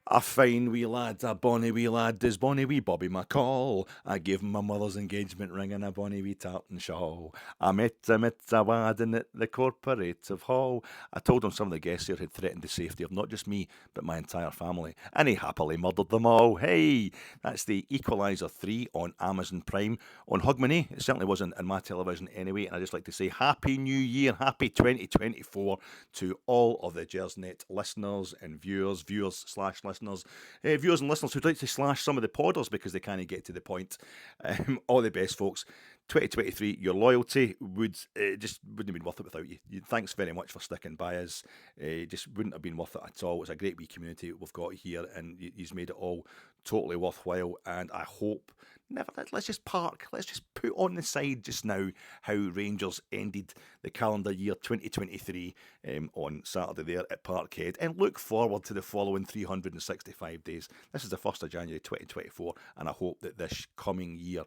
A fine wee lad, a bonny wee lad, is bonny wee Bobby McCall. I gave him my mother's engagement ring and a bonny wee tartan shawl. I met a waddin at the corporative hall. I told him some of the guests here had threatened the safety of not just me, but my entire family, and he happily murdered them all. Hey, that's the Equalizer 3 on Amazon Prime on Hogmanay. It certainly wasn't in my television anyway, and I just like to say Happy New Year, Happy 2024 to all of the Gersnet listeners and viewers slash listeners, viewers and listeners who'd like to slash some of the podders because they can't get to the point. All the best, folks. 2023, your loyalty would just wouldn't have been worth it without you. Thanks very much for sticking by us. Just wouldn't have been worth it at all. It's a great wee community we've got here, and he's made it all totally worthwhile. And I hope never. Let's just park. Let's just put on the side just now how Rangers ended the calendar year 2023 on Saturday there at Parkhead, and look forward to the following 365 days. This is the 1st of January 2024, and I hope that this coming year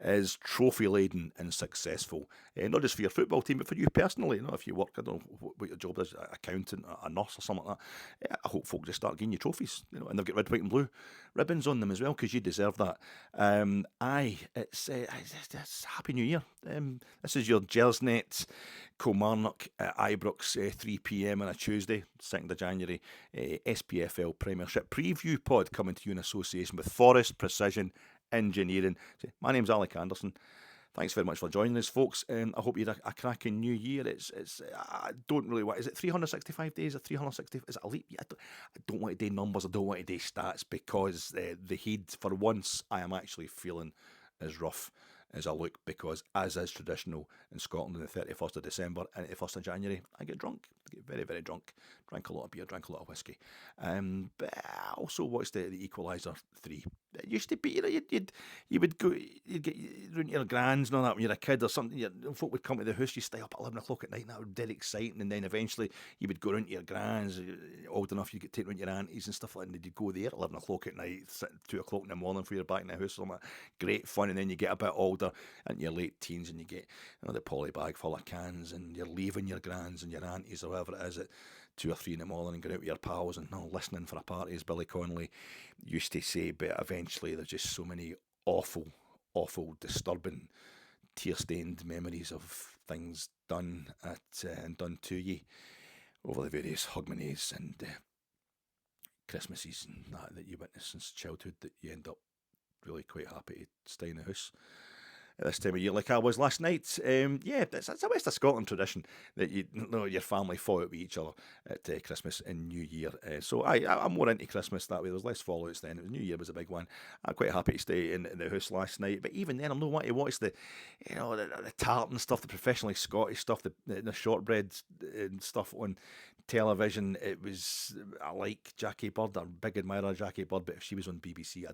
is trophy laden and successful. Not just for your football team, but for you personally. If you work, I don't know what your job is, accountant, a nurse, or something like that. I hope folk just start giving you trophies, and they've got red, white, and blue ribbons on them as well, because you deserve that. It's Happy New Year. This is your Gersnet Kilmarnock at Ibrox, 3 p.m. on a Tuesday, 2nd of January, SPFL Premiership preview pod coming to you in association with Forest Precision Engineering. My name's Alec Anderson. Thanks very much for joining us, folks. I hope you had a cracking new year. I don't really want. Is it 365 days or 360? Is it a leap year? I don't want to do numbers. I don't want to do stats because the head for once I am actually feeling as rough as I look, because as is traditional in Scotland on the 31st of December and the 1st of January, I get drunk. I get very, very drunk. Drank a lot of beer, drank a lot of whiskey. But I also watched the Equalizer 3. It used to be, you would go, you'd get round your grands and all that when you're a kid or something. Folk would come to the house, you stay up at 11 o'clock at night, and that was dead exciting. And then eventually you would go round to your grands, old enough you get taken round your aunties and stuff like that, and you'd go there at 11 o'clock at night, sit 2 o'clock in the morning before you're back in the house. Something great fun. And then you get a bit older into your late teens, and you get the poly bag full of cans, and you're leaving your grands and your aunties or whatever it is at 2 or 3 in the morning and going out with your pals and listening for a party, as Billy Connolly used to say. But eventually there's just so many awful, disturbing, tear-stained memories of things done at and done to you over the various Hogmanays and Christmases and that you witness since childhood, that you end up really quite happy to stay in the house at this time of year, like I was last night. It's a West of Scotland tradition that your family fall out with each other at Christmas and New Year. So I'm more into Christmas that way. There's less fallouts then. New Year was a big one. I'm quite happy to stay in the house last night. But even then, I'm not wanting to watch the tartan stuff, the professionally Scottish stuff, the shortbread and stuff on television. I like Jackie Bird. I'm a big admirer of Jackie Bird, but if she was on BBC, I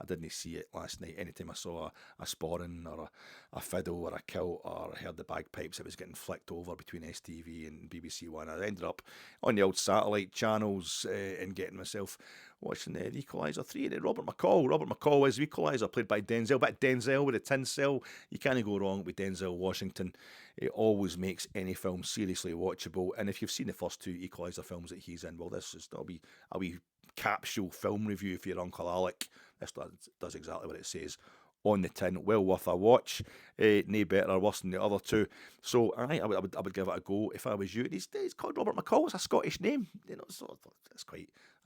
didn't see it last night. Anytime I saw a sporran or a fiddle or a kilt or heard the bagpipes, it was getting flicked over between STV and BBC One. I ended up on the old satellite channels and getting myself watching the Equalizer 3. And Robert McCall is the Equalizer, played by Denzel. But Denzel with a tin cell, you can't go wrong with Denzel Washington. It always makes any film seriously watchable. And if you've seen the first 2 Equalizer films that he's in, well, that'll be a wee capsule film review for your Uncle Alec. This does exactly what it says on the tin. Well worth a watch. No better or worse than the other 2. So I would give it a go if I was you. He's called Robert McCall. It's a Scottish name, so that's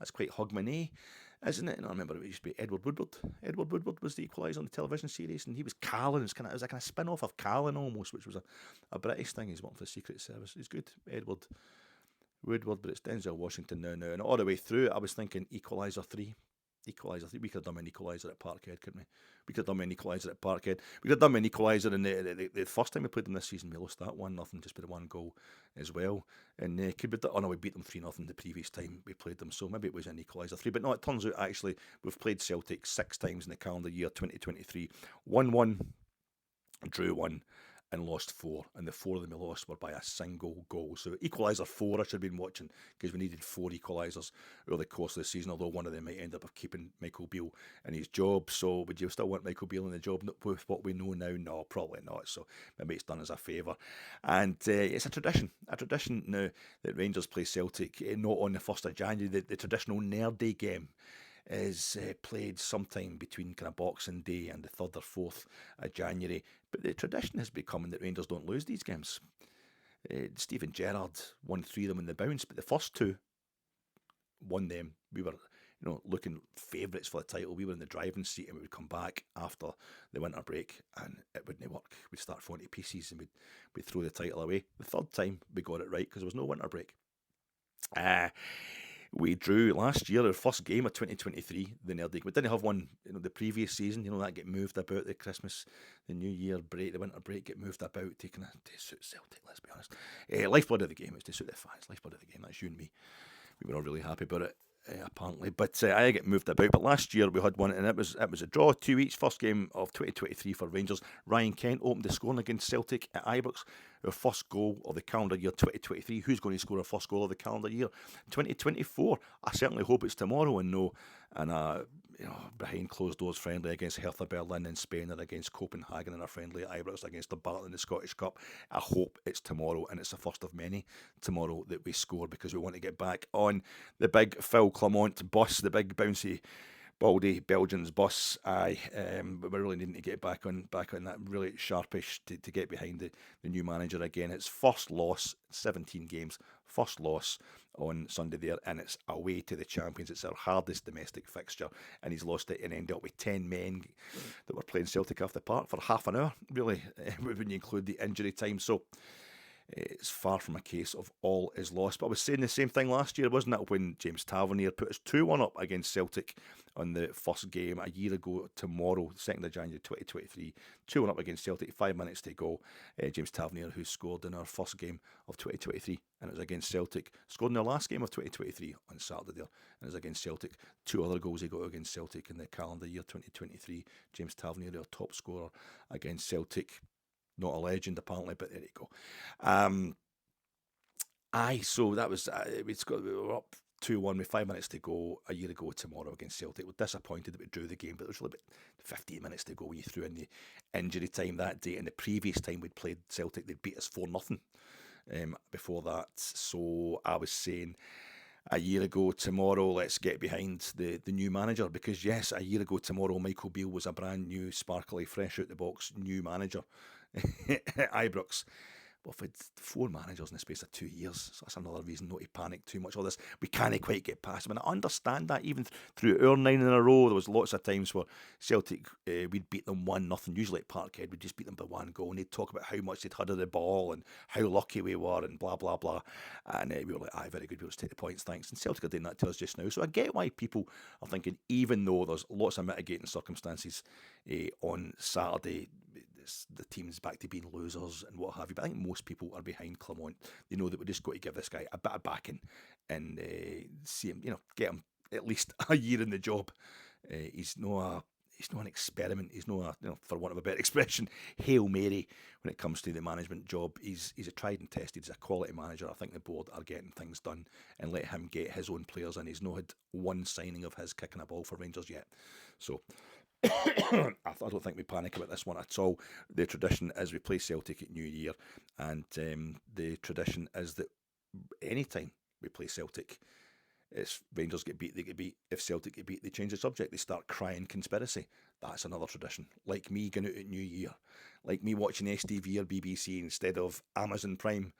quite Hogmanay, isn't it? And I remember it used to be Edward Woodward. Edward Woodward was the Equalizer on the television series, and he was Callan. It was like a spin-off of Callan almost, which was a British thing. He's working for the Secret Service. He's good, Edward Woodward, but it's Denzel Washington now. And all the way through, I was thinking Equalizer 3. Equalizer 3. We could have done an Equalizer at Parkhead, couldn't we? We could have done an Equalizer at Parkhead. We could have done an Equalizer in the first time we played them this season. We lost that 1-0, just by the 1 goal as well. And could be we beat them 3-0 the previous time we played them. So maybe it was an Equalizer 3. But no, it turns out actually we've played Celtic 6 times in the calendar year 2023. 1-1, drew 1, and lost 4, and the 4 of them we lost were by a single goal. So equaliser 4 I should have been watching, because we needed 4 equalisers over the course of the season, although one of them might end up keeping Michael Beale in his job. So would you still want Michael Beale in the job with what we know now? No, probably not. So maybe it's done us a favour. And it's a tradition now that Rangers play Celtic, not on the 1st of January, the traditional Nerd Day game is played sometime between kind of Boxing Day and the 3rd or 4th of January. But the tradition has become that Rangers don't lose these games. Stephen Gerrard won 3 of them in the bounce, but the first 2 won them. We were looking favourites for the title. We were in the driving seat, and we would come back after the winter break and it wouldn't work. We'd start falling to pieces and we'd throw the title away. The 3rd time we got it right because there was no winter break. We drew last year, our first game of 2023, the Nerd League. We didn't have one, the previous season. That get moved about, the Christmas, the New Year break, the winter break get moved about, taking to suit Celtic, let's be honest. Lifeblood of the game is to suit the fans. Lifeblood of the game, that's you and me. We were all really happy about it, apparently. But I get moved about. But last year we had one, and it was a draw, 2 each. First game of 2023 for Rangers. Ryan Kent opened the scoring against Celtic at Ibrox. Our first goal of the calendar year 2023. Who's going to score our first goal of the calendar year 2024? I certainly hope it's tomorrow, and no, and behind closed doors friendly against Hertha Berlin in Spain, or against Copenhagen in a friendly at Ibrox, against the Barton in the Scottish Cup. I hope it's tomorrow, and it's the first of many tomorrow that we score, because we want to get back on the big Phil Clement bus, the big bouncy Baldy Belgians bus. But we're really needing to get back on that, really sharpish to get behind the new manager again. It's first loss, 17 games, first loss on Sunday there, and it's away to the champions. It's our hardest domestic fixture, and he's lost it and ended up with 10 men that were playing Celtic off the park for half an hour, really, when you include the injury time. So it's far from a case of all is lost. But I was saying the same thing last year, wasn't it, when James Tavernier put us 2-1 up against Celtic on the first game a year ago tomorrow, 2nd of January 2023. 2-1 up against Celtic, 5 minutes to go. James Tavernier, who scored in our first game of 2023, and it was against Celtic, scored in our last game of 2023 on Saturday there, and it was against Celtic. 2 other goals he got against Celtic in the calendar year 2023. James Tavernier, our top scorer against Celtic. Not a legend, apparently, but there you go. So that was, we were up 2-1 with 5 minutes to go a year ago tomorrow against Celtic. We're disappointed that we drew the game, but there was really about 15 minutes to go when you threw in the injury time that day. And the previous time we'd played Celtic, they'd beat us 4-0 before that. So I was saying, a year ago tomorrow, let's get behind the new manager, because yes, a year ago tomorrow, Michael Beale was a brand new, sparkly, fresh out the box new manager at Ibrox. Well, we've had 4 managers in the space of 2 years, so that's another reason not to panic too much. All this, we can't quite get past them, and I understand that. Even through our 9 in a row, there was lots of times where Celtic, we'd beat them 1-0, usually at Parkhead, we'd just beat them by 1 goal, and they'd talk about how much they'd had of the ball and how lucky we were and blah, blah, blah. And we were like, aye, very good, we'll just take the points, thanks. And Celtic are doing that to us just now. So I get why people are thinking, even though there's lots of mitigating circumstances on Saturday, the team's back to being losers and what have you. But I think most people are behind Clement. They know that we just got to give this guy a bit of backing and see him, get him at least a year in the job. He's not an experiment. He's not a, for want of a better expression, Hail Mary when it comes to the management job. He's a tried and tested. He's a quality manager. I think the board are getting things done and let him get his own players in. He's not had one signing of his kicking a ball for Rangers yet. So I don't think we panic about this one at all. The tradition is we play Celtic at New Year, and the tradition is that anytime we play Celtic, if Rangers get beat, they get beat. If Celtic get beat, they change the subject. They start crying conspiracy. That's another tradition. Like me going out at New Year, like me watching STV or BBC instead of Amazon Prime,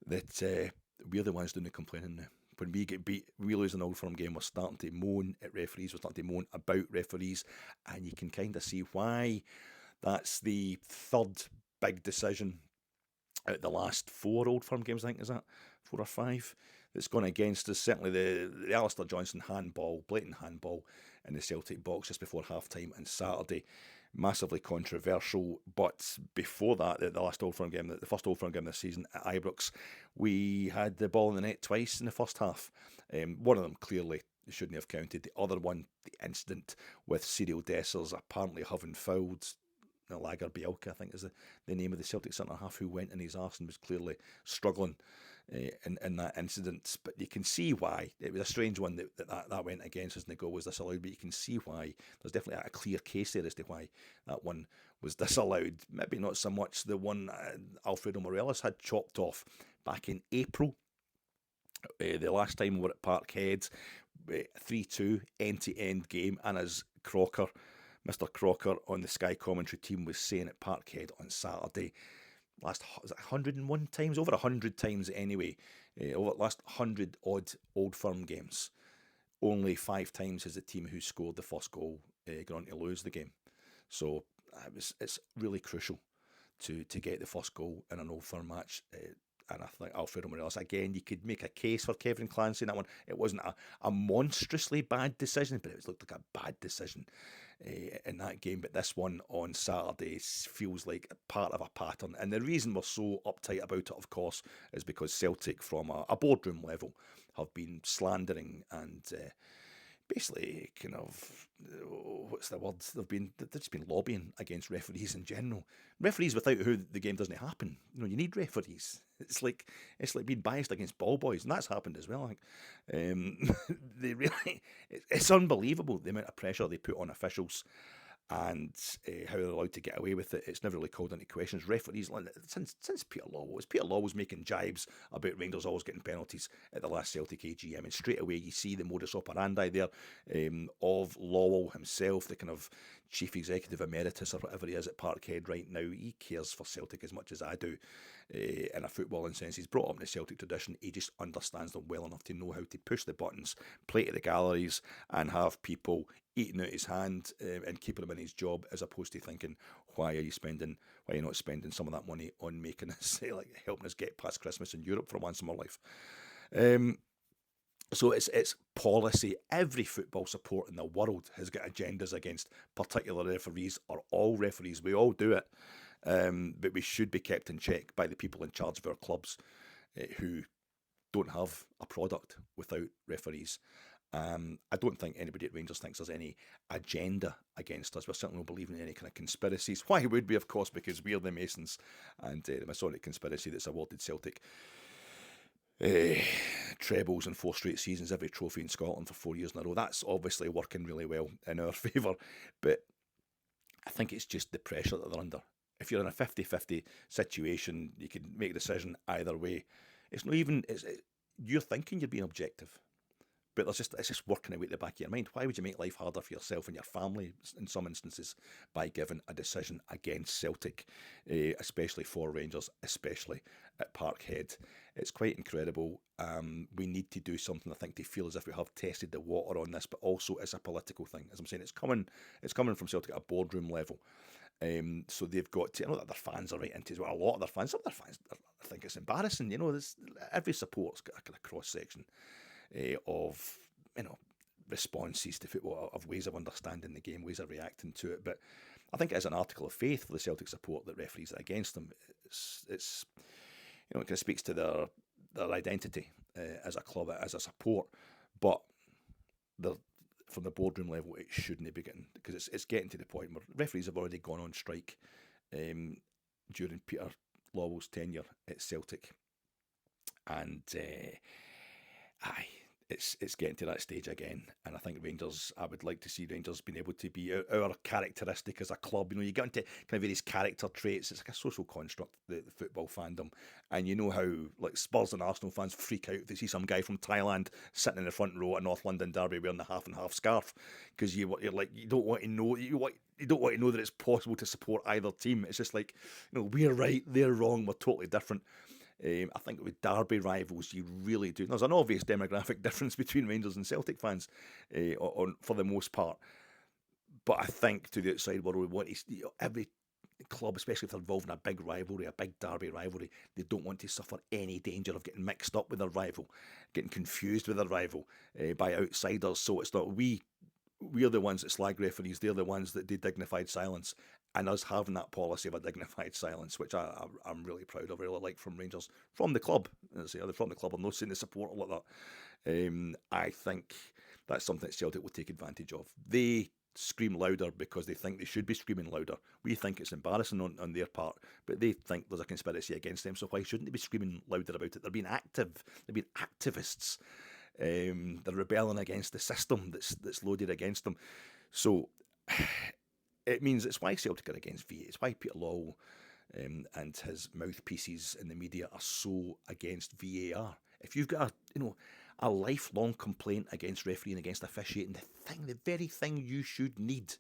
that we're the ones doing the complaining now. When we get beat, we lose an Old Firm game, we're starting to moan at referees, we're starting to moan about referees, and you can kind of see why. That's the 3rd big decision out the last 4 Old Firm games, I think, is that 4 or 5, that's gone against us. Certainly the Alistair Johnson handball, blatant handball in the Celtic box just before half-time on Saturday. Massively controversial, but before that, the last Old Firm game, the first Old Firm game this season at Ibrox, we had the ball in the net twice in the first half. One of them clearly shouldn't have counted. The other one, the incident with Cyril Dessers apparently having fouled Lager Bielka, I think is the name of the Celtic centre-half, who went in his arse and was clearly struggling in that incident. But you can see why. It was a strange one that went against us and the goal was disallowed, but you can see why. There's definitely a clear case there as to why that one was disallowed. Maybe not so much the one Alfredo Morelos had chopped off back in April. The last time we were at Parkhead, 3-2, end-to-end game, and as Mr. Crocker on the Sky commentary team was saying at Parkhead on Saturday, was it 101 times? Over 100 times anyway. Over the last 100 odd Old Firm games, only 5 times has the team who scored the first goal gone on to lose the game. So it's really crucial to get the first goal in an Old Firm match. And I think Alfredo Morelos, again, you could make a case for Kevin Clancy in that one. It wasn't a monstrously bad decision, but it looked like a bad decision in that game. But this one on Saturday feels like part of a pattern. And the reason we're so uptight about it, of course, is because Celtic, from a boardroom level, have been slandering and basically kind of, what's the word? They've just been lobbying against referees in general. Referees without who the game doesn't happen. You need referees. It's like being biased against ball boys, and that's happened as well. I think it's unbelievable the amount of pressure they put on officials and how they're allowed to get away with it. It's never really called into questions. Referees, since Peter Law was making jibes about Rangers always getting penalties at the last Celtic AGM, and straight away you see the modus operandi there of Lawwell himself, the kind of chief executive emeritus or whatever he is at Parkhead right now. He cares for Celtic as much as I do in a footballing sense. He's brought up in the Celtic tradition. He just understands them well enough to know how to push the buttons, play to the galleries, and have people eating out his hand and keeping him in his job, as opposed to thinking, why are you not spending some of that money on making us, like helping us get past Christmas in Europe for once in my life. So it's policy. Every football support in the world has got agendas against particular referees or all referees. We all do it, but we should be kept in check by the people in charge of our clubs who don't have a product without referees. I don't think anybody at Rangers thinks there's any agenda against us. We're certainly not believing in any kind of conspiracies. Why would we? Of course, because we're the Masons and the Masonic conspiracy that's awarded Celtic trebles in 4 straight seasons, every trophy in Scotland for 4 years in a row. That's obviously working really well in our favour, but I think it's just the pressure that they're under. If you're in a 50-50 situation, you can make a decision either way. It's not even, you're thinking you're being objective, but it's just working away at the back of your mind. Why would you make life harder for yourself and your family in some instances by giving a decision against Celtic, especially for Rangers, especially at Parkhead? It's quite incredible. We need to do something, I think, to feel as if we have tested the water on this, but also as a political thing. As I'm saying, it's coming from Celtic at a boardroom level. So they've got to, I know that their fans are right into as well. A lot of their fans, some of their fans, I think it's embarrassing. Every support's got a kind of cross section of responses to football, of ways of understanding the game, ways of reacting to it. But I think it is an article of faith for the Celtic support that referees are against them. It's it kind of speaks to their identity as a club, as a support. But from the boardroom level, it shouldn't be getting, because it's getting to the point where referees have already gone on strike during Peter Lawwell's tenure at Celtic, and it's getting to that stage again. And I think I would like to see Rangers being able to be our characteristic as a club. You get into kind of various character traits. It's like a social construct, the football fandom. And you know how like Spurs and Arsenal fans freak out if they see some guy from Thailand sitting in the front row at North London derby wearing the half and half scarf, because you don't want to know that it's possible to support either team. It's just like, we're right, they're wrong, we're totally different. I think with derby rivals, you really do. There's an obvious demographic difference between Rangers and Celtic fans, for the most part. But I think to the outside world, we want to, every club, especially if they're involved in a big rivalry, a big derby rivalry, they don't want to suffer any danger of getting mixed up with their rival, getting confused with their rival by outsiders. So it's not we're the ones that slag referees, they're the ones that do dignified silence, and us having that policy of a dignified silence, which I'm really proud of, really like from Rangers, from the club. As I say, from the club, I'm not saying the support like that. I think that's something that Celtic will take advantage of. They scream louder because they think they should be screaming louder. We think it's embarrassing on their part, but they think there's a conspiracy against them, so why shouldn't they be screaming louder about it? They're being active. They're being activists. They're rebelling against the system that's loaded against them. So it means it's why Celtic are against VA. It's why Peter Lawwell and his mouthpieces in the media are so against VAR. If you've got a lifelong complaint against refereeing, against officiating, the very thing you should need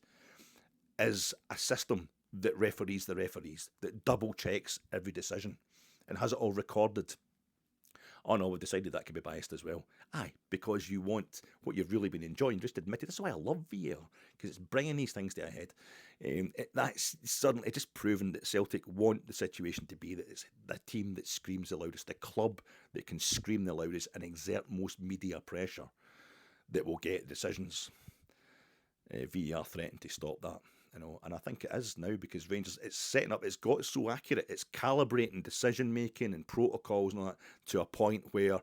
is a system that referees the referees, that double checks every decision and has it all recorded. Oh no, we've decided that could be biased as well. Aye, because you want what you've really been enjoying, just admit it. That's why I love VAR, because it's bringing these things to a head. That's suddenly just proven that Celtic want the situation to be that it's the team that screams the loudest, the club that can scream the loudest and exert most media pressure that will get decisions. VAR threatened to stop that. And I think it is now, because Rangers, it's setting up, it's got so accurate, it's calibrating decision making and protocols and all that to a point where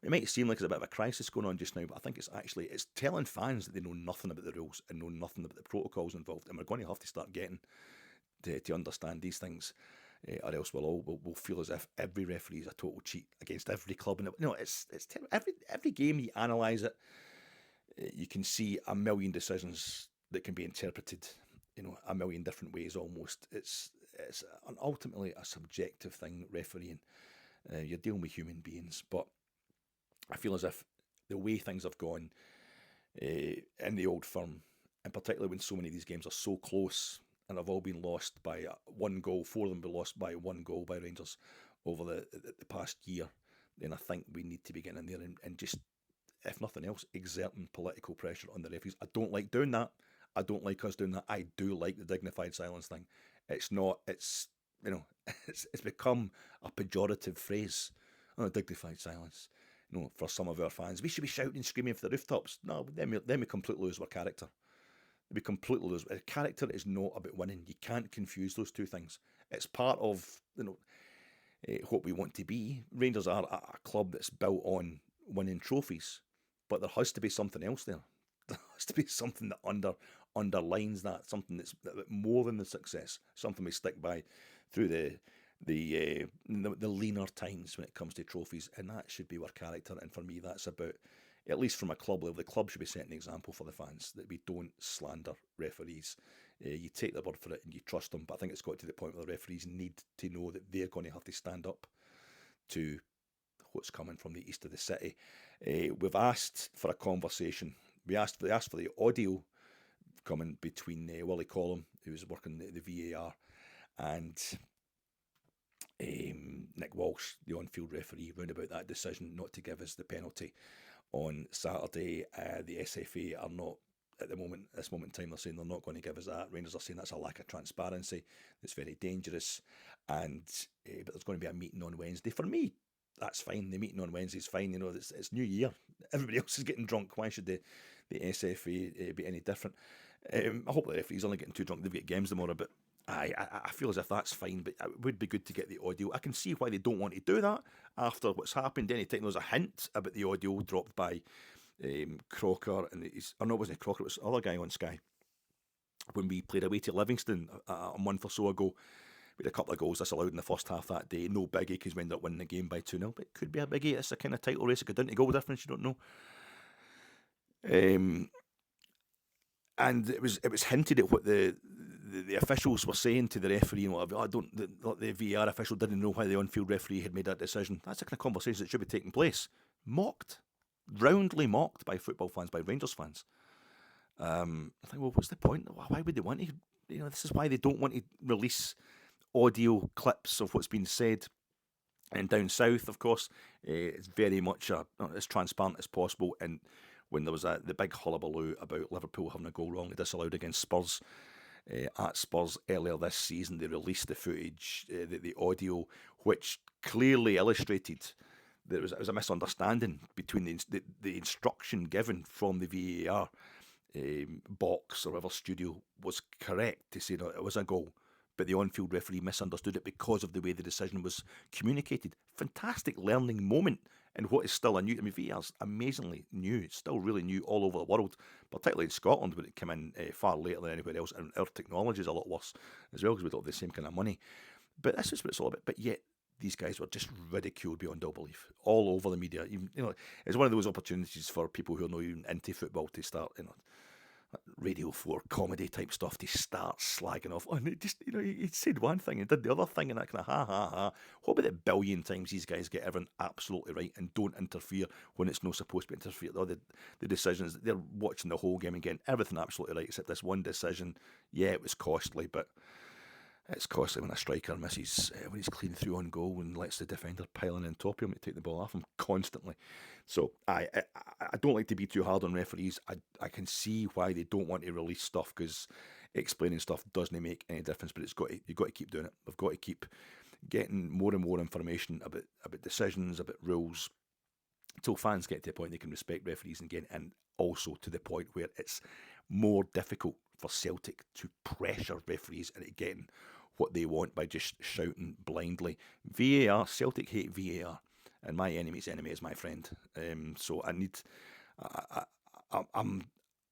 it might seem like there's a bit of a crisis going on just now, but I think it's telling fans that they know nothing about the rules and know nothing about the protocols involved, and we're going to have to start getting to understand these things, or else we'll feel as if every referee is a total cheat against every club. And it's every game you analyse it, you can see a million decisions that can be interpreted a million different ways almost. It's ultimately a subjective thing, refereeing. You're dealing with human beings, but I feel as if the way things have gone in the Old Firm, and particularly when so many of these games are so close and have all been lost by one goal, 4 of them were lost by 1 goal by Rangers over the past year, then I think we need to be getting in there and just, if nothing else, exerting political pressure on the referees. I don't like doing that. I don't like us doing that. I do like the dignified silence thing. It's become a pejorative phrase. Oh, dignified silence. For some of our fans, we should be shouting and screaming for the rooftops. No, then we completely lose our character. We completely lose. Character is not about winning. You can't confuse those two things. It's part of what we want to be. Rangers are a club that's built on winning trophies, but there has to be something else there. There has to be something that underlines that, something that's more than the success, something we stick by through the leaner times when it comes to trophies, and that should be our character. And for me, that's about, at least from a club level, the club should be setting an example for the fans that we don't slander referees. You take their word for it and you trust them, but I think it's got to the point where the referees need to know that they're going to have to stand up to what's coming from the east of the city. We've asked for a conversation. They asked for the audio coming between Willie Collum, who's working the VAR, and Nick Walsh, the on-field referee, round about that decision not to give us the penalty on Saturday. The SFA are not, at this moment in time, they're saying they're not going to give us that. Rangers are saying that's a lack of transparency, that's very dangerous, and but there's going to be a meeting on Wednesday. For me, that's fine. The meeting on Wednesday is fine. It's New Year. Everybody else is getting drunk. Why should the SFA be any different? I hope the referee's only getting too drunk. They've got games tomorrow, but I feel as if that's fine. But it would be good to get the audio. I can see why they don't want to do that after what's happened. Anytime there's a hint about the audio dropped by Crocker, or no, it wasn't Crocker, it was the other guy on Sky, when we played away to Livingston a month or so ago. We had a couple of goals disallowed in the first half that day. No biggie, because we ended up winning the game by 2-0. But it could be a biggie. It's a kind of title race. It could down to goal difference. You don't know. And it was hinted at what the officials were saying to the referee and whatever. The VAR official didn't know why the on-field referee had made that decision. That's the kind of conversation that should be taking place. Roundly mocked by football fans, by Rangers fans. I think, well, what's the point? Why would they want to? This is why they don't want to release audio clips of what's been said. And down south, of course, it's very much as transparent as possible. And when there was the big hullabaloo about Liverpool having a goal wrongly disallowed against Spurs at Spurs earlier this season, they released the footage, the audio, which clearly illustrated there was a misunderstanding between the instruction given from the VAR box or whatever studio was correct to say no, it was a goal, but the on-field referee misunderstood it because of the way the decision was communicated. Fantastic learning moment in what is still a new... I mean, VAR's amazingly new. It's still really new all over the world, particularly in Scotland, where it came in far later than anywhere else, and our technology is a lot worse as well, because we don't have the same kind of money. But this is what it's all about. But yet, these guys were just ridiculed beyond all belief, all over the media. Even, it's one of those opportunities for people who are not even into football to start, Radio 4 comedy type stuff, to start slagging off. Oh, and it just, he said one thing and did the other thing, and that kind of ha ha ha. What about the billion times these guys get everything absolutely right and don't interfere when it's not supposed to be interfered? Or the decisions, they're watching the whole game and getting everything absolutely right, except this one decision. Yeah, it was costly, but it's costly when a striker misses, when he's clean through on goal and lets the defender pile in on top of him to take the ball off him constantly. So I don't like to be too hard on referees. I can see why they don't want to release stuff, because explaining stuff doesn't make any difference. But you've got to keep doing it. We've got to keep getting more and more information about decisions, about rules, until fans get to a point they can respect referees again, and also to the point where it's more difficult for Celtic to pressure referees into getting what they want by just shouting blindly. VAR, Celtic hate VAR, and my enemy's enemy is my friend. So I'm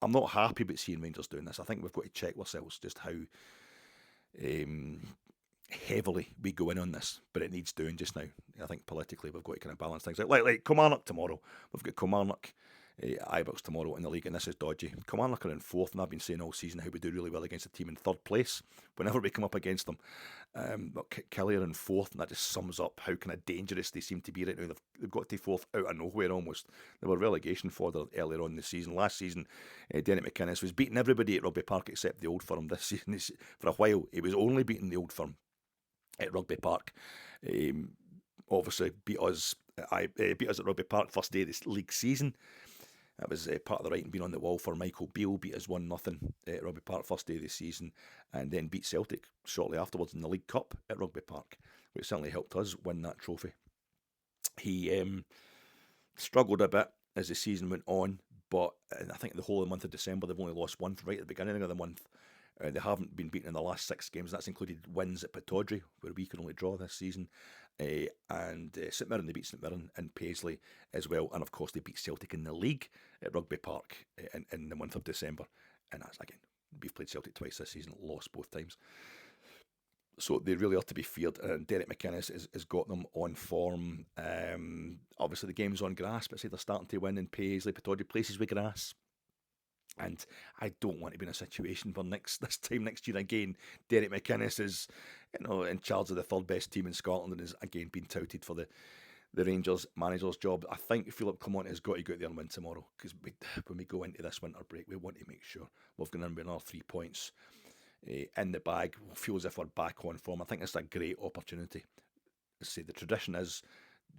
not happy about seeing Rangers doing this. I think we've got to check ourselves just how heavily we go in on this, but it needs doing just now. I think politically we've got to kind of balance things out. Like Kilmarnock tomorrow. We've got Kilmarnock, Ibrox tomorrow in the league, and this is dodgy. Kilmarnock are in fourth, and I've been saying all season how we do really well against a team in third place whenever we come up against them. But Killie are in fourth, and that just sums up how kind of dangerous they seem to be right now. They've got to fourth out of nowhere almost. They were relegation fodder earlier on in the season. Last season, Derek McInnes was beating everybody at Rugby Park except the Old Firm. This season, for a while, he was only beating the Old Firm at Rugby Park. Obviously beat us at Rugby Park first day of this league season. That was part of the writing being on the wall for Michael Beale. Beat us 1-0 at Rugby Park first day of the season, and then beat Celtic shortly afterwards in the League Cup at Rugby Park, which certainly helped us win that trophy. He struggled a bit as the season went on, but I think the whole of the month of December they've only lost one right at the beginning of the month. They haven't been beaten in the last 6 games. That's included wins at Pittodrie, where we can only draw this season, and St Mirren. They beat St Mirren and Paisley as well, and of course they beat Celtic in the league at Rugby Park in the month of December. And that's, again, we've played Celtic twice this season, lost both times. So they really are to be feared. And Derek McInnes has got them on form. Obviously the game's on grass, but say they're starting to win in Paisley, Pittodrie, places with grass. And I don't want to be in a situation where this time next year again, Derek McInnes is, in charge of the third best team in Scotland and is again being touted for the Rangers manager's job. I think Philip Clement has got to go out there and win tomorrow, because when we go into this winter break, we want to make sure we've got another 3 points in the bag. We'll feel as if we're back on form. I think it's a great opportunity. As I say, the tradition is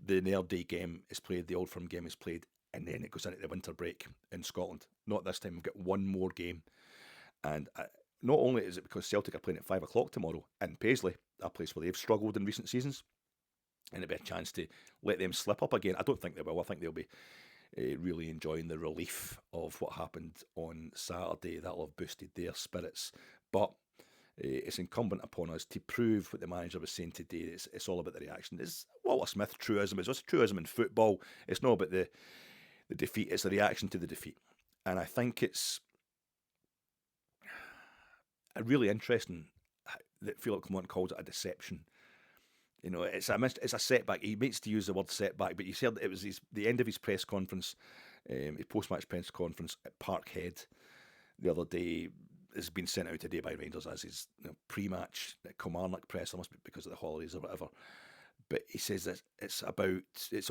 the Nairn Day game is played, the Old Firm game is played, and then it goes into the winter break in Scotland. Not this time. We've got one more game. And not only is it because Celtic are playing at 5 o'clock tomorrow in Paisley, a place where they've struggled in recent seasons, and it'll be a chance to let them slip up again. I don't think they will. I think they'll be really enjoying the relief of what happened on Saturday. That'll have boosted their spirits. But it's incumbent upon us to prove what the manager was saying today. It's all about the reaction. It's Walter Smith truism. It's a truism in football. It's not about the defeat. It's the reaction to the defeat. And I think it's really interesting that Philip Clement calls it a deception. It's a setback. He makes to use the word setback, but you said it was the end of his press conference, his post-match press conference at Parkhead the other day. Has been sent out today by Rangers as his pre-match Kilmarnock press, must be because of the holidays or whatever. But he says that it's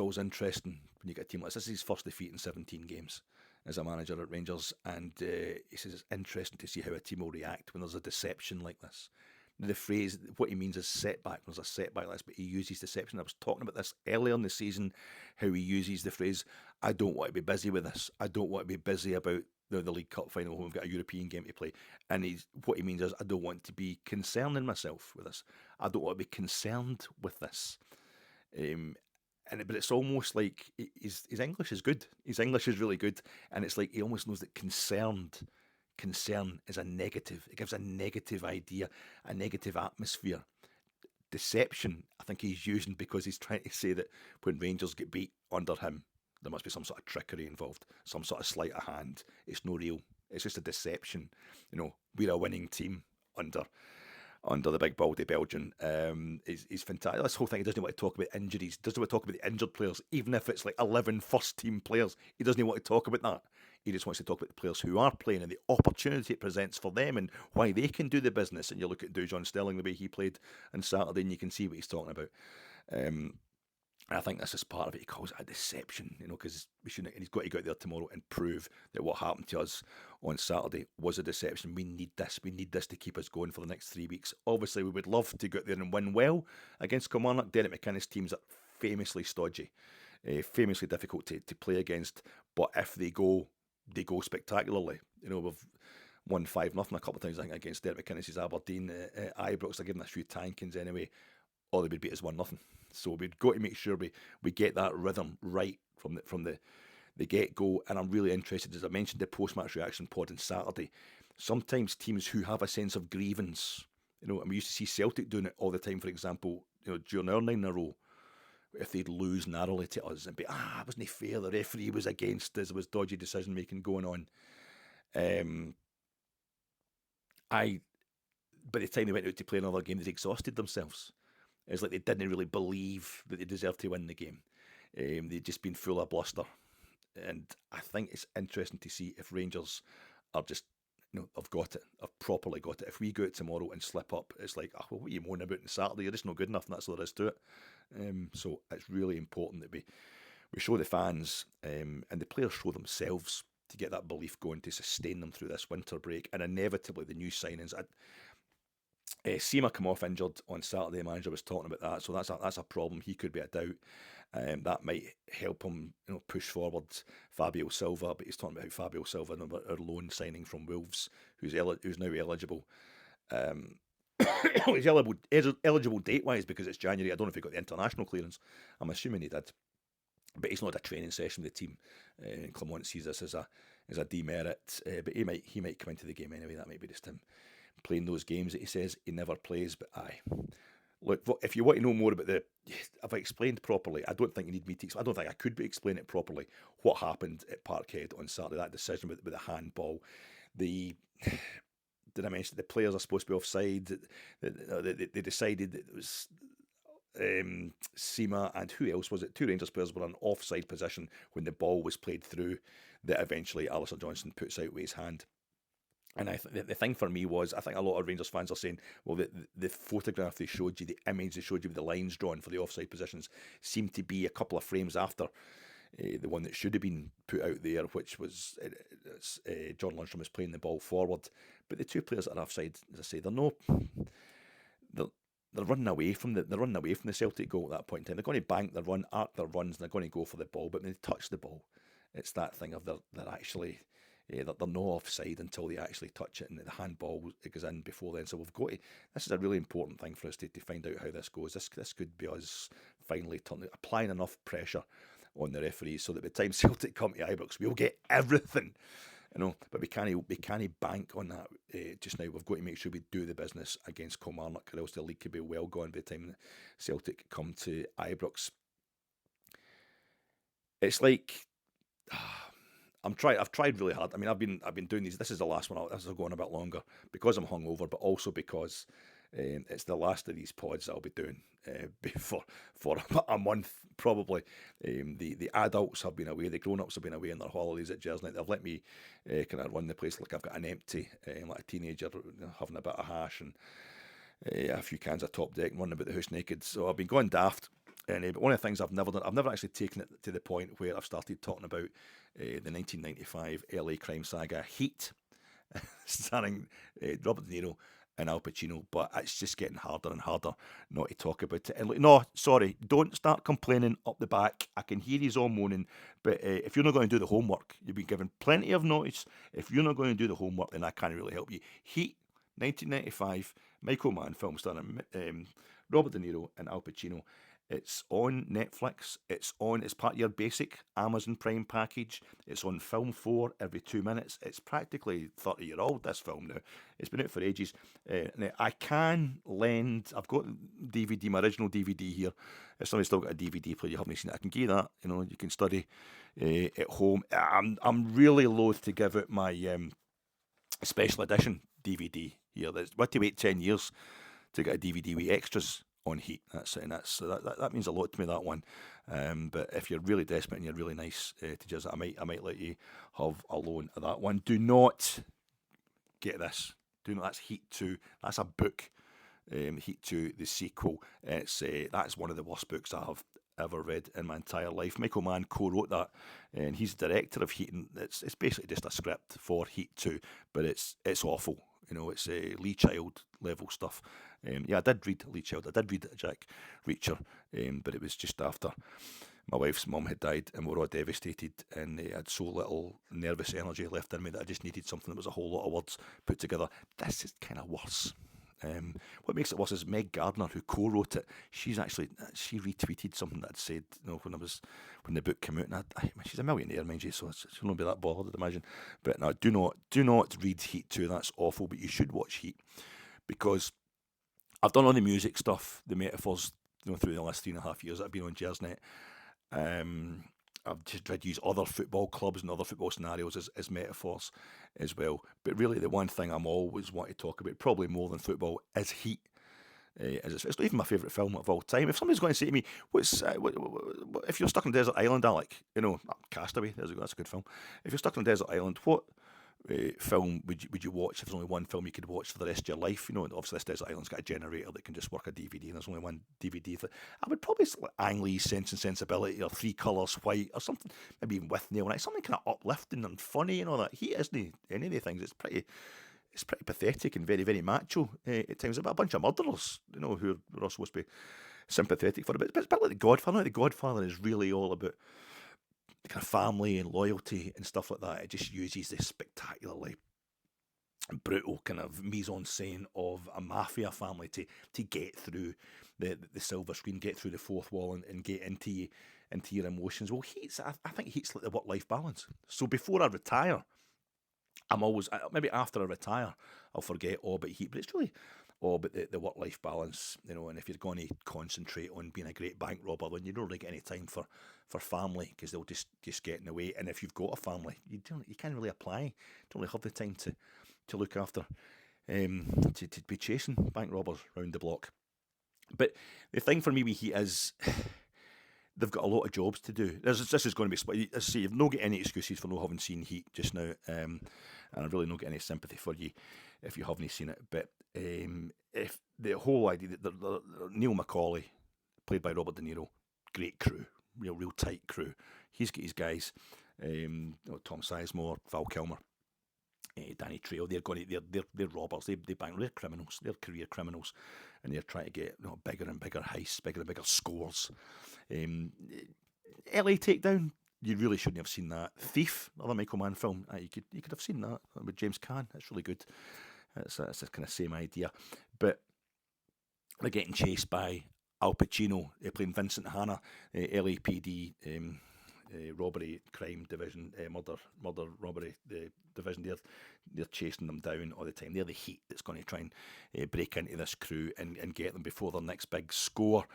always interesting when you get a team like this. This is his first defeat in 17 games as a manager at Rangers, and he says it's interesting to see how a team will react when there's a deception like this. The phrase, what he means is setback. There's a setback like this, but he uses deception. I was talking about this earlier in the season, how he uses the phrase, I don't want to be busy with this. I don't want to be busy about the League Cup final when we've got a European game to play. And what he means is, I don't want to be concerning myself with this. I don't want to be concerned with this. But it's almost like his English is good. His English is really good. And it's like he almost knows that concerned concern is a negative. It gives a negative idea, a negative atmosphere. Deception, I think he's using because he's trying to say that when Rangers get beat under him, there must be some sort of trickery involved, some sort of sleight of hand. It's no real. It's just a deception. We're a winning team under the big baldy Belgian. He's fantastic. This whole thing, he doesn't want to talk about injuries, doesn't want to talk about the injured players, even if it's like 11 first team players. He doesn't want to talk about that. He just wants to talk about the players who are playing and the opportunity it presents for them and why they can do the business. And you look at Dujon Sterling, the way he played on Saturday, and you can see what he's talking about. And I think this is part of it. He calls it a deception, because he's got to go out there tomorrow and prove that what happened to us on Saturday was a deception. We need this. We need this to keep us going for the next 3 weeks. Obviously, we would love to go out there and win well against Kilmarnock. Derek McInnes' teams are famously stodgy, famously difficult to play against. But if they go spectacularly. We've won 5-0 a couple of times, I think, against Derek McInnes' Aberdeen. Ibrox are giving us a few tankings anyway, or they would beat us 1-0. So we've got to make sure we get that rhythm right from the get-go. And I'm really interested, as I mentioned, the post-match reaction pod on Saturday. Sometimes teams who have a sense of grievance, and we used to see Celtic doing it all the time, for example, during our 9 in a row, if they'd lose narrowly to us and be, wasn't fair, the referee was against us, there was dodgy decision making going on. By the time they went out to play another game, they'd exhausted themselves. It's like they didn't really believe that they deserved to win the game. They'd just been full of bluster. And I think it's interesting to see if Rangers are just, have got it, have properly got it. If we go out tomorrow and slip up, it's like, what are you moaning about on Saturday? You're just not good enough, and that's all there is to it. So it's really important that we show the fans and the players show themselves to get that belief going, to sustain them through this winter break. And inevitably the new signings. Seema come off injured on Saturday. The manager was talking about that, so that's a problem. He could be a doubt. That might help him, push forward Fabio Silva. But he's talking about how Fabio Silva, our loan signing from Wolves, who's now eligible. He's eligible date-wise because it's January. I don't know if he got the international clearance. I'm assuming he did. But he's not had a training session with the team. And Clement sees this as a demerit. But he might come into the game anyway. That might be just him playing those games that he says he never plays. But aye. Look, if you want to know more about if I explained properly, I don't think you need me to. I don't think I could explain it properly. What happened at Parkhead on Saturday? That decision with the handball. Did I mention the players are supposed to be offside? They decided that it was Seema and who else was it? 2 Rangers players were in an offside position when the ball was played through. That eventually Alistair Johnson puts out with his hand. And the thing for me was, I think a lot of Rangers fans are saying, well, the photograph they showed you, the image they showed you with the lines drawn for the offside positions, seemed to be a couple of frames after the one that should have been put out there, which was John Lundstrom was playing the ball forward. But the 2 players that are offside, as I say, they're running away from the Celtic goal at that point in time. They're going to bank their run, arc their runs, and they're going to go for the ball. But when they touch the ball, it's that thing of they're actually. They're not offside until they actually touch it, and the handball goes in before then. So we've got to. This is a really important thing for us to find out how this goes. This could be us finally applying enough pressure on the referees so that by the time Celtic come to Ibrox, we'll get everything. But we can't bank on that just now. We've got to make sure we do the business against Kilmarnock, or else the league could be well gone by the time Celtic come to Ibrox. It's like. I've tried really hard. I mean, I've been doing these. This is the last one. This is going a bit longer because I'm hungover, but also because it's the last of these pods that I'll be doing for a month probably. The adults have been away. The grown-ups have been away on their holidays at Gersnet. They've let me kind of run the place like I've got an empty, like a teenager having a bit of hash and a few cans of Top Deck and running about the house naked. So I've been going daft. But one of the things I've never done, I've never actually taken it to the point where I've started talking about the 1995 LA crime saga Heat, starring Robert De Niro and Al Pacino, but it's just getting harder and harder not to talk about it. And no, sorry, don't start complaining up the back. I can hear you all moaning, but if you're not going to do the homework, you've been given plenty of notice. If you're not going to do the homework, then I can't really help you. Heat, 1995, Michael Mann film starring Robert De Niro and Al Pacino. It's on Netflix. It's part of your basic Amazon Prime package. It's on Film 4 every 2 minutes. It's practically 30-year-old, this film now. It's been out for ages. Now, I can lend, I've got DVD, my original DVD here. If somebody's still got a DVD player, you haven't seen it, I can give you that. You can study at home. I'm really loath to give out my special edition DVD here. We had to wait 10 years to get a DVD with extras on Heat. That means a lot to me, that one. But if you're really desperate and you're really nice to just, I might let you have a loan of that one. Do not get this. Do not. That's Heat 2. That's a book. Heat 2, the sequel. That's one of the worst books I have ever read in my entire life. Michael Mann co-wrote that, and he's the director of Heat. And it's basically just a script for Heat 2, but it's awful. It's Lee Child level stuff. I did read Lee Child. I did read Jack Reacher, but it was just after my wife's mum had died, and we were all devastated, and I had so little nervous energy left in me that I just needed something that was a whole lot of words put together. This is kind of worse. What makes it worse is Meg Gardner, who co-wrote it. She retweeted something that I'd said, when the book came out, and she's a millionaire, mind you, so she'll not be that bothered, I'd imagine. But no, do not read Heat 2. That's awful. But you should watch Heat, because I've done all the music stuff, the metaphors, through the last 3.5 years that I've been on Gersnet. I've just tried to use other football clubs and other football scenarios as metaphors as well. But really, the one thing I'm always want to talk about, probably more than football, is Heat. It's not even my favourite film of all time. If somebody's going to say to me, if you're stuck on a desert island, Alec, Castaway, that's a good film. If you're stuck on a desert island, what film would you watch if there's only one film you could watch for the rest of your life? Obviously this desert island's got a generator that can just work a DVD, and there's only one DVD. I would probably select Ang Lee's Sense and Sensibility, or Three Colours White, or something, maybe even With Neil Knight, something kind of uplifting and funny and all that. He isn't any of the things. It's pretty pathetic and very, very macho at times. About a bunch of murderers, who are all supposed to be sympathetic for it. But it's a bit like The Godfather. The Godfather is really all about kind of family and loyalty and stuff like that. It just uses this spectacularly brutal kind of mise-en-scène of a mafia family to get through the silver screen, get through the fourth wall, and get into your emotions. Well, I think Heat's like the work-life balance. So before I retire, I'm always, maybe after I retire, I'll forget all about Heat, but it's really all about the work-life balance, and if you're going to concentrate on being a great bank robber, then you don't really get any time for family, because they'll just get in the way. And if you've got a family, you can't really apply, don't really have the time to look after, to be chasing bank robbers round the block. But the thing for me with Heat is, they've got a lot of jobs to do. This is going to be split. As I say, you've not got any excuses for not having seen Heat just now, and I've really not got any sympathy for you if you haven't seen it. But if the whole idea that Neil McCauley, played by Robert De Niro, great crew, real tight crew. He's got his guys, Tom Sizemore, Val Kilmer, Danny Trejo. They're robbers. They bang. They're criminals. They're career criminals, and they're trying to get bigger and bigger heists, bigger and bigger scores. LA Takedown. You really shouldn't have seen that. Thief, another Michael Mann film. You could have seen that with James Caan. That's really good. It's the kind of same idea, but they're getting chased by Al Pacino, playing Vincent Hanna, LAPD robbery crime division, murder robbery division. They're chasing them down all the time. They're the Heat that's going to try and break into this crew and get them before their next big score,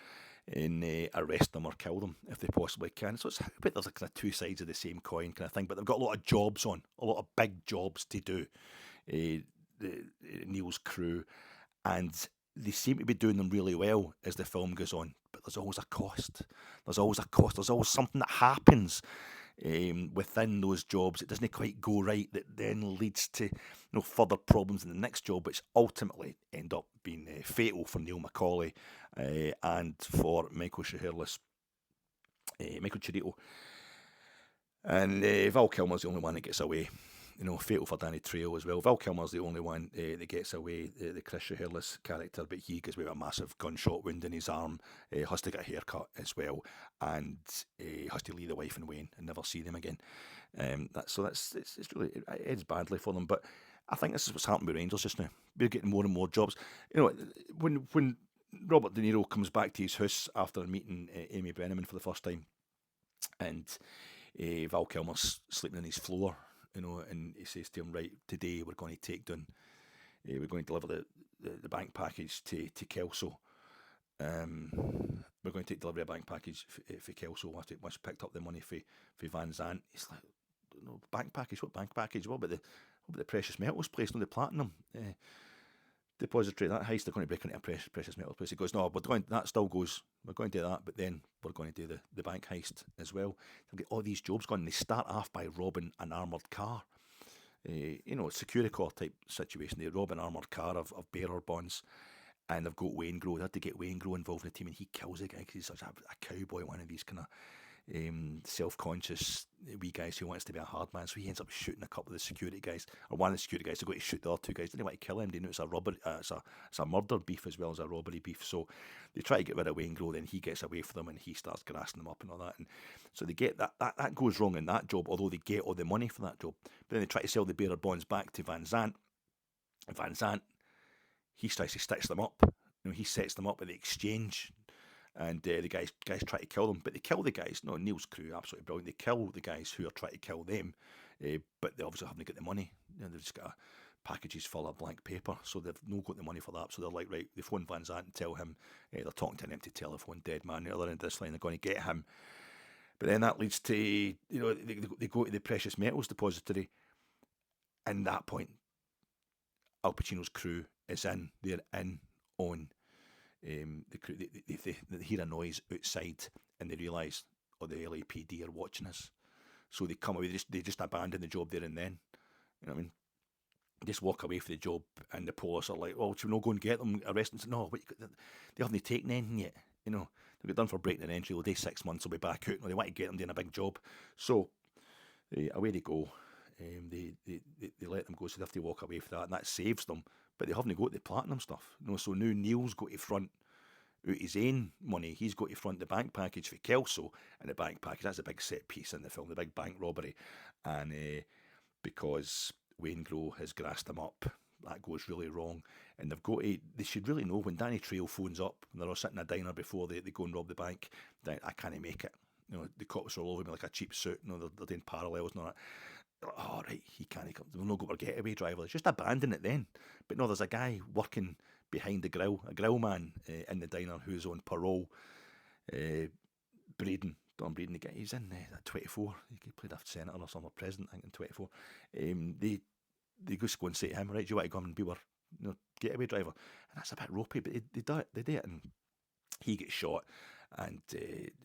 and arrest them or kill them if they possibly can. So but there's a kind of two sides of the same coin kind of thing. But they've got a lot of jobs on, a lot of big jobs to do. Neil's crew, and they seem to be doing them really well as the film goes on, but there's always a cost. There's always something that happens within those jobs that doesn't quite go right, that then leads to further problems in the next job, which ultimately end up being fatal for Neil McCauley and for Michael Chirito. And Val Kilmer's the only one that gets away. Fatal for Danny Trejo as well. Val Kilmer's the only one that gets away, the Chris Chirito's character, but he goes with a massive gunshot wound in his arm, has to get a haircut as well, and has to leave the wife and Wayne and never see them again. It's really, it ends badly for them, but I think this is what's happened with Rangers just now. We're getting more and more jobs. When Robert De Niro comes back to his house after meeting Amy Brenneman for the first time, and Val Kilmer's sleeping on his floor, and he says to him, right, today we're going to take down, we're going to deliver the bank package to Kelso. We're going to take delivery of a bank package for Kelso once we picked up the money for Van Zandt. He's like, no, bank package? What bank package? What about the precious metals place, no, the platinum depository? That heist, they're going to break into a precious metals place. He goes, no, that still goes, we're going to do that, but then we're going to do the bank heist as well. They'll get all these jobs going, and they start off by robbing an armoured car. Security corps type situation. They rob an armoured car of bearer bonds, and they've got Waingro. They had to get Waingro involved in the team, and he kills the guy because he's such a cowboy, one of these kind of self-conscious wee guys who wants to be a hard man. So he ends up shooting a couple of the security guys, or one of the security guys. They're going to shoot the other two guys. They didn't want to kill him. They knew it's a robbery, it's a murder beef as well as a robbery beef. So they try to get rid of Waingro. Then he gets away from them, and he starts grassing them up and all that. And so they get that goes wrong in that job. Although they get all the money for that job, but then they try to sell the bearer bonds back to Van Zandt. And Van Zandt, he tries to stitch them up. He sets them up at the exchange, and the guys try to kill them, but they kill the guys. No, Neil's crew, absolutely brilliant. They kill the guys who are trying to kill them, but they obviously haven't got the money. They've just got packages full of blank paper, so they've no got the money for that. So they're like, right, they phone Van Zandt and tell him they're talking to an empty telephone, dead man. The other end of this line, they're going to get him. But then that leads to, they go to the precious metals depository, and at that point, Al Pacino's crew is in. They're in on the crew. They hear a noise outside, and they realise, the LAPD are watching us. So they come away. They just abandon the job there and then. You know what I mean? Just walk away from the job, and the police are like, "Oh, should we not go and get them, arrest them?" No, but they haven't taken anything yet. They'll get done for breaking an entry. They'll do 6 months. They'll be back out. They want to get them doing a big job. So away they go. They let them go, so they have to walk away from that, and that saves them. But they haven't got the platinum stuff. So now Neil's got to front out his own money. He's got to front the bank package for Kelso, and the bank package, that's a big set piece in the film, the big bank robbery. And because Waingro has grassed them up, that goes really wrong. And they should really know when Danny Trejo phones up, and they're all sitting in a diner before they go and rob the bank, that I can't make it. The cops are all over me like a cheap suit. They're doing parallels and all that. Oh, right, he can't come. We'll not go for a getaway driver. Let's just abandon it then. But no, there's a guy working behind the grill, a grill man in the diner who's on parole. Don Braden, the guy, he's in 24. He played a senator or something, president, I think, in 24. They just go and say to him, right, do you want to come and be our getaway driver? And that's a bit ropey, but they do it, and he gets shot. And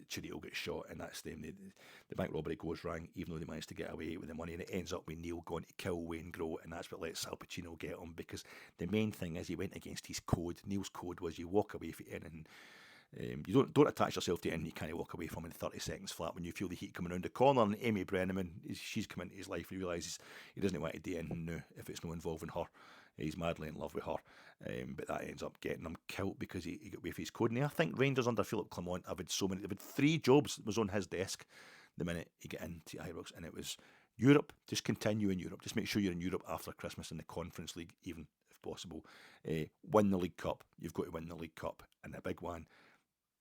Chirito gets shot, and that's them. The bank robbery goes wrong, even though they managed to get away with the money, and it ends up with Neil going to kill Waingro, and that's what lets Al Pacino get him, because the main thing is he went against his code. Neil's code was you walk away from it, and you don't attach yourself to it, and you can't walk away from it in 30 seconds flat when you feel the heat coming around the corner. And Amy Brenneman, she's come into his life, and he realises he doesn't want to do anything new if it's not involving her. He's madly in love with her, but that ends up getting him killed because he got away from his code. And I think Rangers under Philip Clement have had they've had 3 jobs that was on his desk the minute he got into Ibrox, and it was Europe. Just continue in Europe. Just make sure you're in Europe after Christmas in the Conference League, even if possible. Win the League Cup. You've got to win the League Cup, and a big one.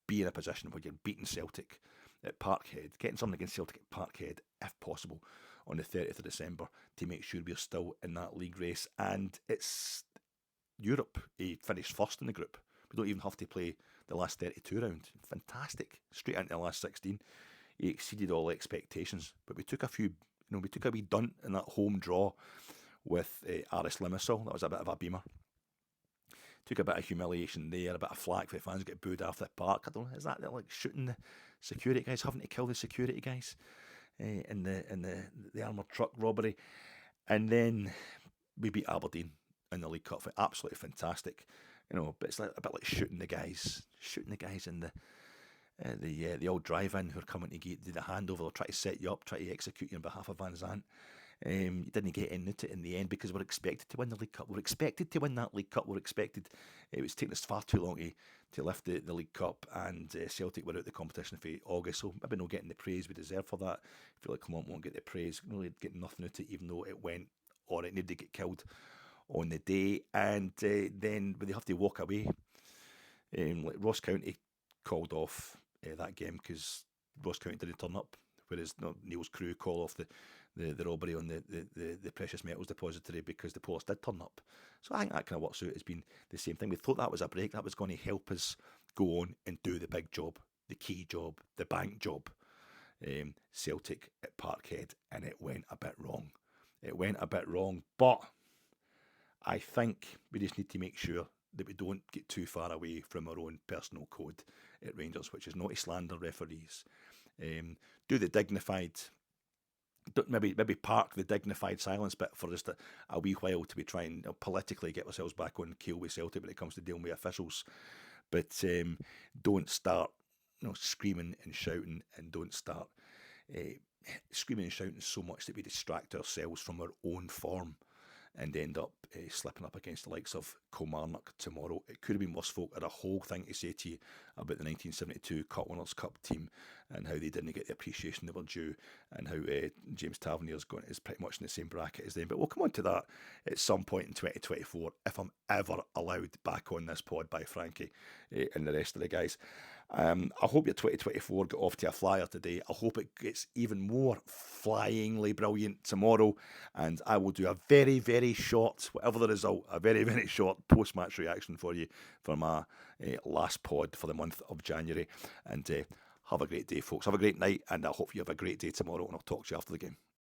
Be in a position where you're beating Celtic at Parkhead, getting something against Celtic at Parkhead, if possible, on the 30th of December to make sure we're still in that league race. And it's Europe. He finished first in the group. We don't even have to play the last 32 round. Fantastic. Straight into the last 16. He exceeded all expectations. But we took we took a wee dunt in that home draw with Aris Limassol. That was a bit of a beamer. Took a bit of humiliation there, a bit of flack for the fans, get booed after the park. I don't know, is that like shooting the security guys, having to kill the security guys in the armoured truck robbery? And then we beat Aberdeen in the League Cup. Absolutely fantastic, but it's like a bit like shooting the guys in the old drive-in who are coming to do the handover. They'll try to set you up, try to execute you on behalf of Van Zandt. You didn't get into it in the end because we're expected to win the League Cup. We're expected to win that League Cup. It was taking us far too long to lift the League Cup, and Celtic were out the competition for August, so maybe not getting the praise we deserve for that. I feel like Clement won't get the praise. Really getting nothing out of it, even though it went, or it needed to get killed on the day. And then when they have to walk away Like Ross County called off that game because Ross County didn't turn up, whereas Neil's crew call off the robbery on the precious metals depository because the police did turn up. So I think that kind of works out as being the same thing. We thought that was a break, that was going to help us go on and do the big job, the key job, the bank job. Celtic at Parkhead, and it went a bit wrong. It went a bit wrong, but I think we just need to make sure that we don't get too far away from our own personal code at Rangers, which is not to slander referees. Do the dignified, maybe park the dignified silence bit for just a wee while to be trying politically get ourselves back on keel with Celtic when it comes to dealing with officials. But don't start screaming and shouting, and don't start screaming and shouting so much that we distract ourselves from our own form and end up slipping up against the likes of Kilmarnock tomorrow. It could have been worse, folk. I had a whole thing to say to you about the 1972 Cup Winners' Cup team and how they didn't get the appreciation they were due, and how James Tavernier's is pretty much in the same bracket as them. But we'll come on to that at some point in 2024, if I'm ever allowed back on this pod by Frankie and the rest of the guys. I hope your 2024 got off to a flyer today. I hope it gets even more flyingly brilliant tomorrow. And I will do a very, very short, whatever the result, a very, very short post-match reaction for you for my last pod for the month of January. And have a great day, folks. Have a great night, and I hope you have a great day tomorrow, and I'll talk to you after the game.